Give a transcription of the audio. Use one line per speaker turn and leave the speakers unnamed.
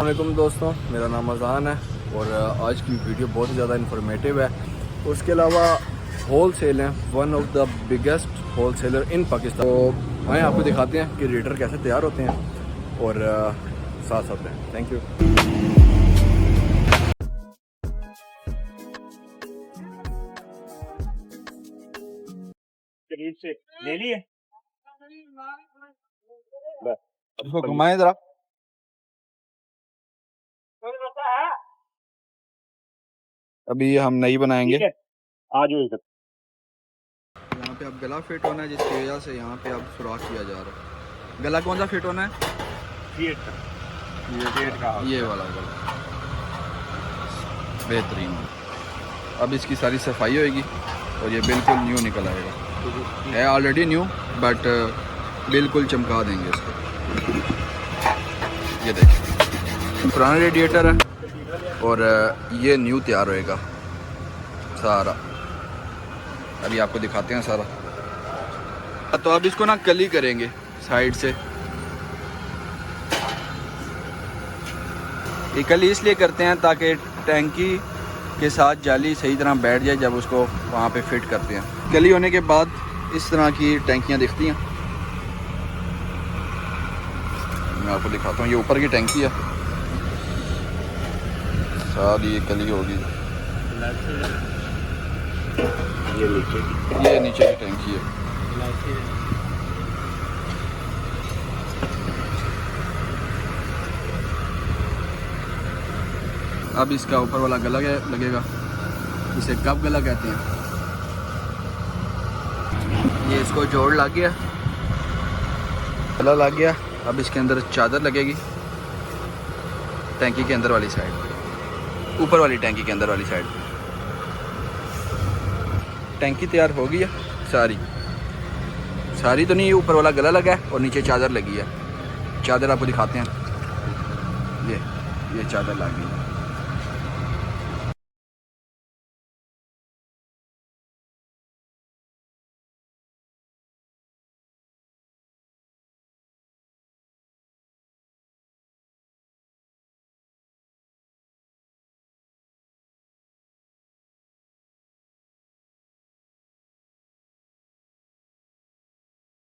अस्सलामुअलैकुम दोस्तों, मेरा नाम अज़ान है और आज की वीडियो बहुत ही ज़्यादा इन्फॉर्मेटिव है। उसके अलावा होल सेल है, one of the biggest wholesaler in Pakistan. तो आए आपको दिखाते हैं कि रेडर कैसे तैयार होते हैं और साथ साथ हैं। Thank you.
करीब से ले लिए
इसको घुमाएं ज़रा। अभी हम नई बनाएंगे।
आ जाओ इधर।
यहाँ पे अब गला फिट होना है, जिसकी वजह से यहाँ पे अब सुराख किया जा रहा है। गला कौन सा फिट होना है? ये वाला गला बेहतरीन। अब इसकी सारी सफाई होएगी और ये बिल्कुल न्यू निकल आएगा। है ऑलरेडी न्यू बट बिल्कुल चमका देंगे इसको। ये देखिए पुराना रेडिएटर है और ये न्यू तैयार होएगा सारा। अभी आपको दिखाते हैं सारा। तो अब इसको ना कली करेंगे साइड से। ये कली इसलिए करते हैं ताकि टैंकी के साथ जाली सही तरह बैठ जाए जब उसको वहाँ पे फिट करते हैं। कली होने के बाद इस तरह की टैंकियाँ दिखती हैं। मैं आपको दिखाता हूँ, ये ऊपर की टैंकी है, सारी ये कली होगी। ये नीचे की टैंकी है। अब इसका ऊपर वाला गला लगेगा, इसे कब गला कहते हैं। ये इसको जोड़ लग गया, गला लग गया। अब इसके अंदर चादर लगेगी टैंकी के अंदर वाली साइड, ऊपर वाली टैंकी के अंदर वाली साइड। टैंकी तैयार हो गई है सारी तो नहीं, ऊपर वाला गला लगा है और नीचे चादर लगी है। चादर आपको दिखाते हैं, ये चादर लगी है।